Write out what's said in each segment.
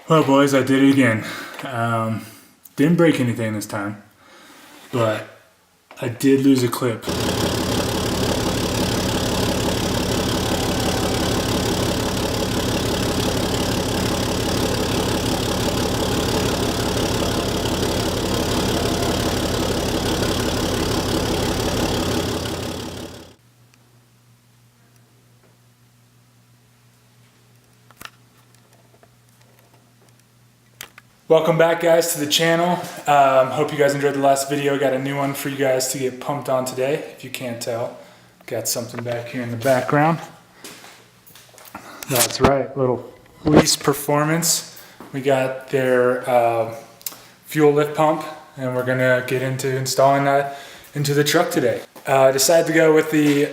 Well, boys, I did it again. Didn't break anything this time, but I did lose a clip. Welcome back, guys, to the channel. Hope you guys enjoyed the last video. Got a new one for you guys to get pumped on today. If you can't tell, got something back here in the background. That's right, little Fleece Performance. We got their fuel lift pump, and we're gonna get into installing that into the truck today. I decided to go with the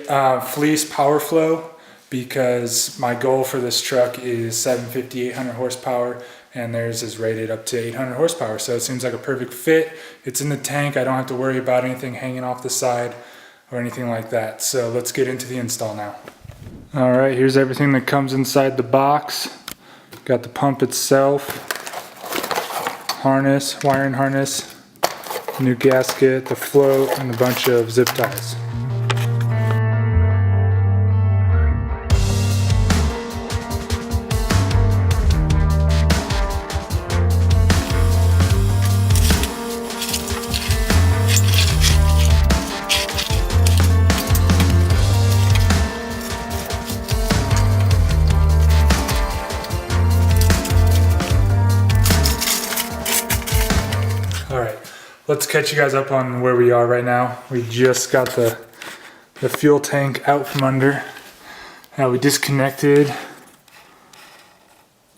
Fleece Power-Flo because my goal for this truck is 750, 800 horsepower. And theirs is rated up to 800 horsepower. So it seems like a perfect fit. It's in the tank. I don't have to worry about anything hanging off the side or anything like that. So let's get into the install now. All right, here's everything that comes inside the box. Got the pump itself, harness, wiring harness, new gasket, the float, and a bunch of zip ties. Let's catch you guys up on where we are right now. We just got the fuel tank out from under. We disconnected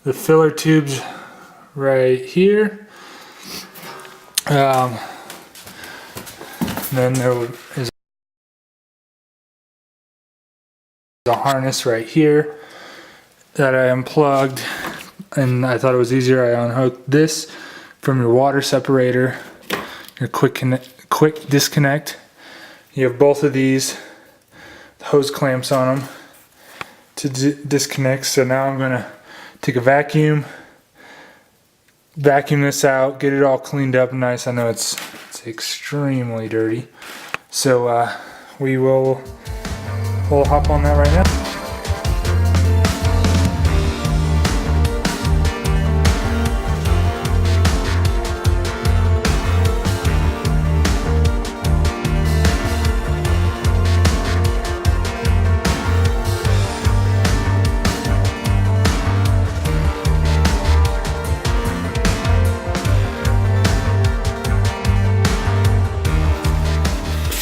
the filler tubes right here. Then there is a harness right here that I unplugged, and I thought it was easier. I unhooked this from your water separator. Your quick disconnect. You have both of these hose clamps on them to disconnect. So now I'm gonna take a vacuum this out, get it all cleaned up nice. I know it's extremely dirty. So we'll hop on that right now.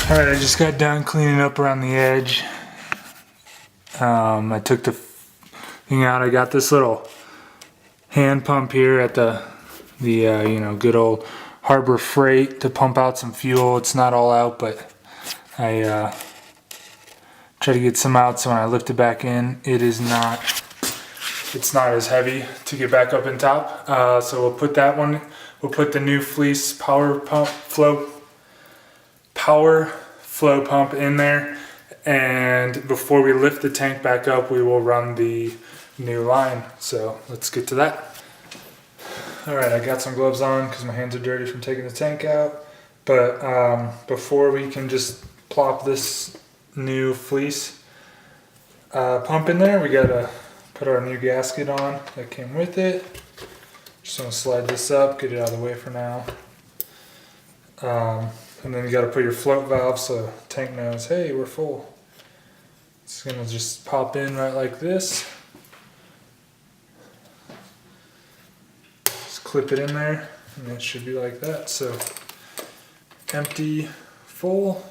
Alright, I just got done cleaning up around the edge. I took the thing out. I got this little hand pump here at the good old Harbor Freight to pump out some fuel. It's not all out, but I try to get some out, so when I lift it back in, it's not as heavy to get back up in top. So we'll put that one. We'll put the new Fleece Power-Flo pump in there, and before we lift the tank back up, we will run the new line. So let's get to that. All right, I got some gloves on because my hands are dirty from taking the tank out, but before we can just plop this new Fleece pump in there, we gotta put our new gasket on that came with it. Just gonna slide this up, get it out of the way for now. And then you got to put your float valve so the tank knows, hey, we're full. It's going to just pop in right like this. Just clip it in there, and it should be like that. So empty, full,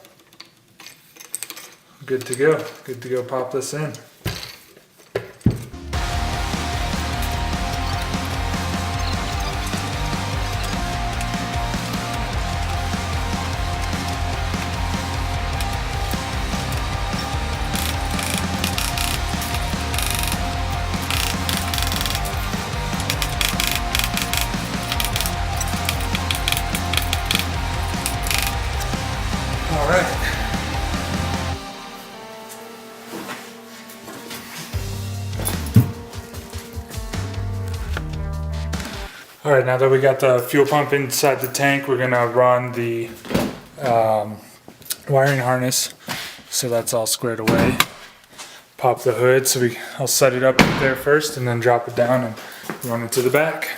good to go. Good to go pop this in. All right, now that we got the fuel pump inside the tank, we're gonna run the wiring harness. So that's all squared away. Pop the hood, I'll set it up there first and then drop it down and run it to the back.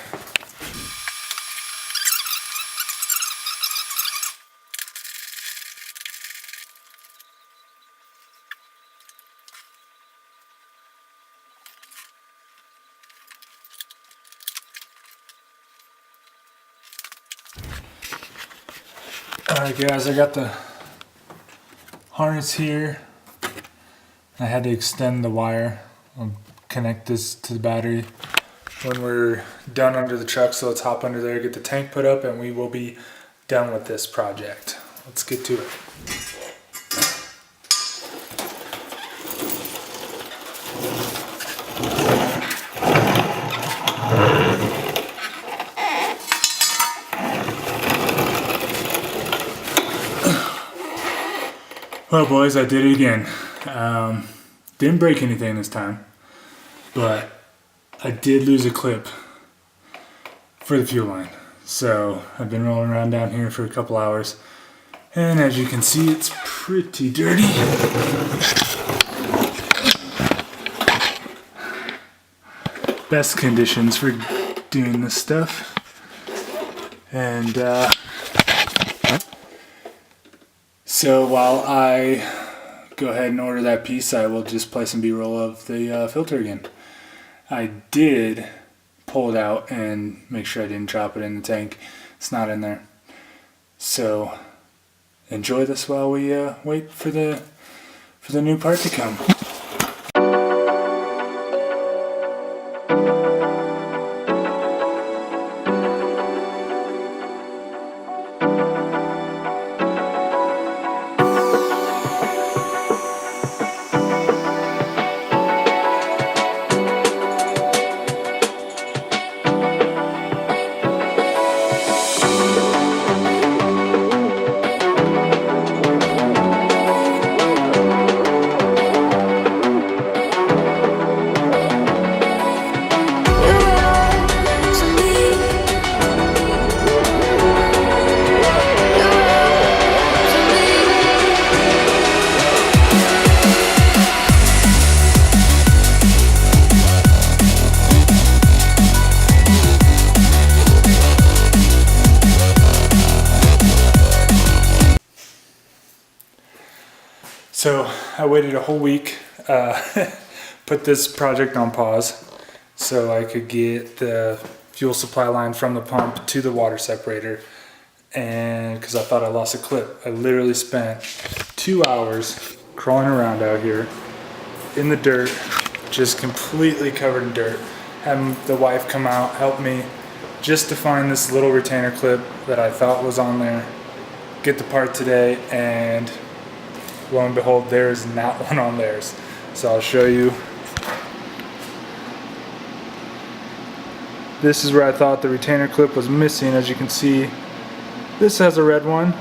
Alright guys, I got the harness here. I had to extend the wire. I'll connect this to the battery when we're done under the truck, so let's hop under there, get the tank put up, and we will be done with this project. Let's get to it. Well boys, I did it again. Didn't break anything this time, but I did lose a clip for the fuel line. So I've been rolling around down here for a couple hours, and as you can see, it's pretty dirty. Best conditions for doing this stuff. And so while I go ahead and order that piece, I will just play some B-roll of the filter again. I did pull it out and make sure I didn't drop it in the tank. It's not in there. So enjoy this while we wait for the new part to come. So I waited a whole week, put this project on pause so I could get the fuel supply line from the pump to the water separator, and because I thought I lost a clip. I literally spent 2 hours crawling around out here in the dirt, just completely covered in dirt, having the wife come out, help me just to find this little retainer clip that I thought was on there, get the part today, and lo and behold, there is not one on theirs. So I'll show you. This is where I thought the retainer clip was missing. As you can see, this has a red one,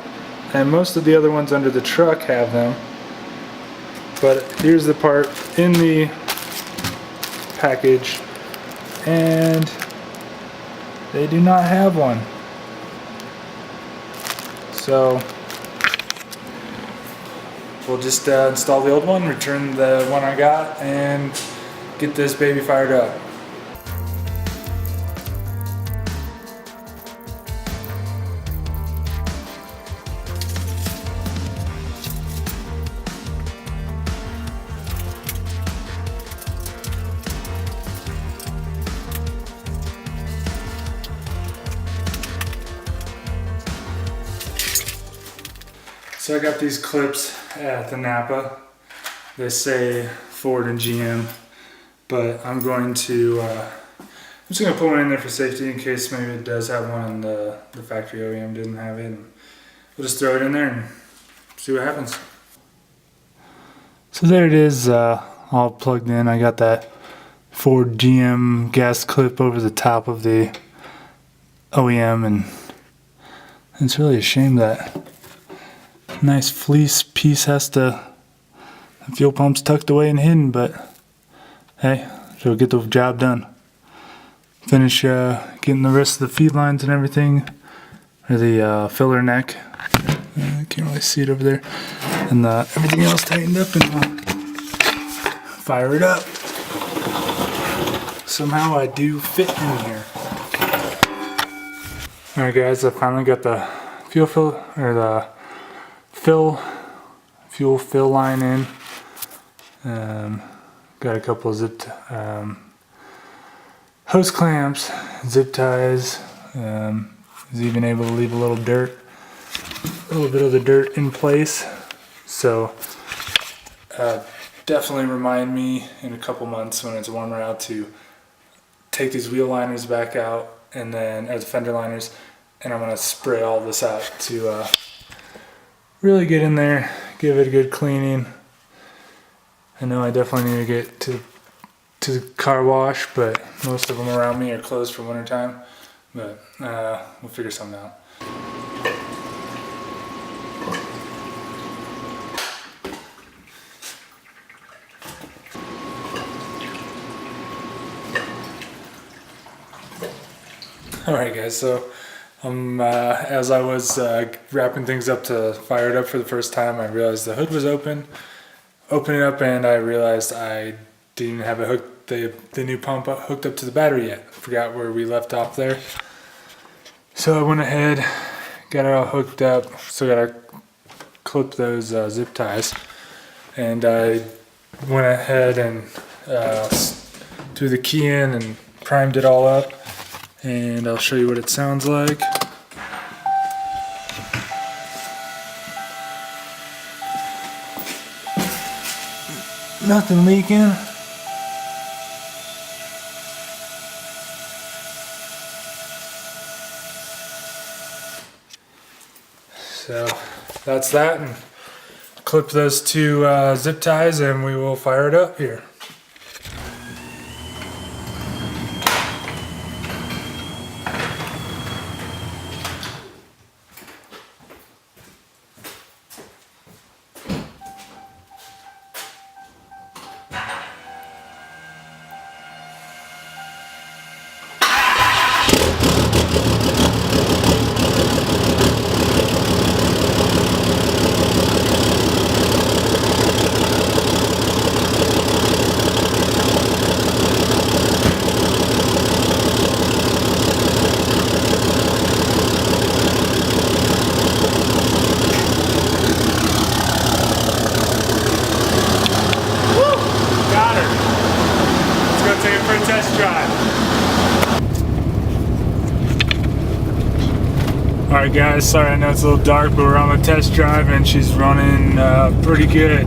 and most of the other ones under the truck have them. But here's the part in the package, and they do not have one. So we'll just install the old one, return the one I got, and get this baby fired up. So I got these clips at the Napa. They say Ford and GM, but I'm just gonna put one in there for safety in case maybe it does have one and the factory OEM didn't have it. And we'll just throw it in there and see what happens. So there it is, all plugged in. I got that Ford GM gas clip over the top of the OEM, and it's really a shame that nice fleece piece the fuel pump's tucked away and hidden, but hey, it'll get the job done. finish getting the rest of the feed lines and everything, or the filler neck. I can't really see it over there. And everything else tightened up, and fire it up. Somehow I do fit in here. Alright guys, I finally got the fuel fill line in. Got a couple of zipped hose clamps, zip ties. Was even able to leave a little bit of the dirt in place. So definitely remind me in a couple months when it's warmer out to take these wheel liners back out, and then as fender liners, and I'm gonna spray all this out to really get in there, give it a good cleaning. I know I definitely need to get to the car wash, but most of them around me are closed for winter time. But we'll figure something out. Alright guys, so as I was wrapping things up to fire it up for the first time, I realized the hood was open it up, and I realized I didn't have the new pump hooked up to the battery yet. Forgot where we left off there. So I went ahead, got it all hooked up. Still gotta clip those zip ties, and I went ahead and threw the key in and primed it all up, and I'll show you what it sounds like. Nothing leaking. So that's that, and clip those two zip ties, and we will fire it up here. Alright guys, sorry I know it's a little dark, but we're on a test drive and she's running pretty good.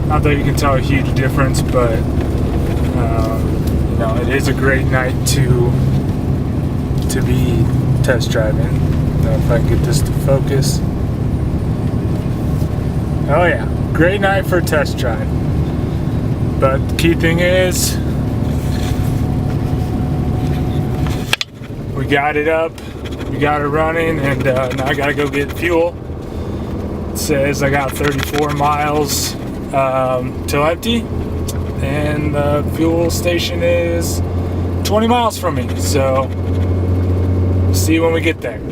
Not that you can tell a huge difference, but you know, it is a great night to be test driving. If I can get this to focus. Oh yeah, great night for a test drive. But the key thing is, we got it up. We got it running, and now I gotta go get fuel. It says I got 34 miles till empty, and the fuel station is 20 miles from me, so see you when we get there.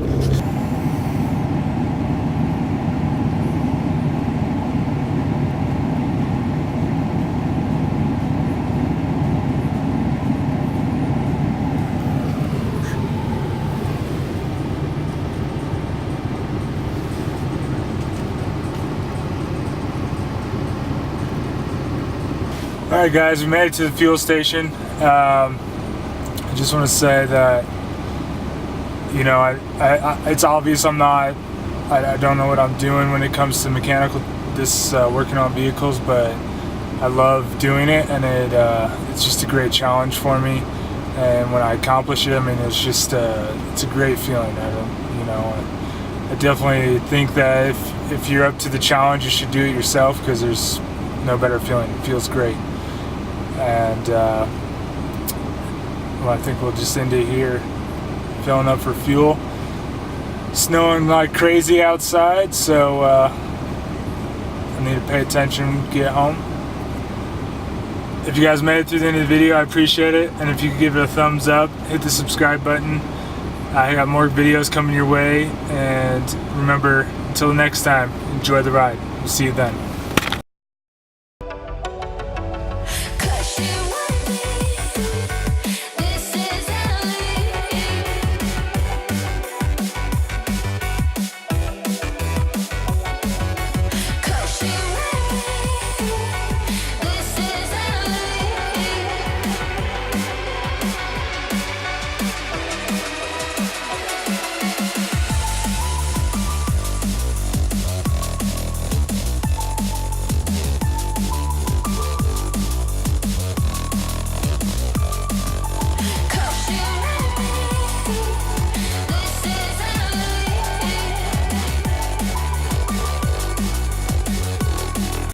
Alright guys, we made it to the fuel station. I just want to say that, you know, it's obvious I don't know what I'm doing when it comes to mechanical, working on vehicles, but I love doing it, and it's just a great challenge for me. And when I accomplish it, I mean, it's just it's a great feeling. I definitely think that if you're up to the challenge, you should do it yourself, because there's no better feeling. It feels great. And well, I think we'll just end it here, filling up for fuel. Snowing like crazy outside, so I need to pay attention when we get home. If you guys made it through the end of the video, I appreciate it. And if you could give it a thumbs up, hit the subscribe button. I got more videos coming your way. And remember, until next time, enjoy the ride. We'll see you then.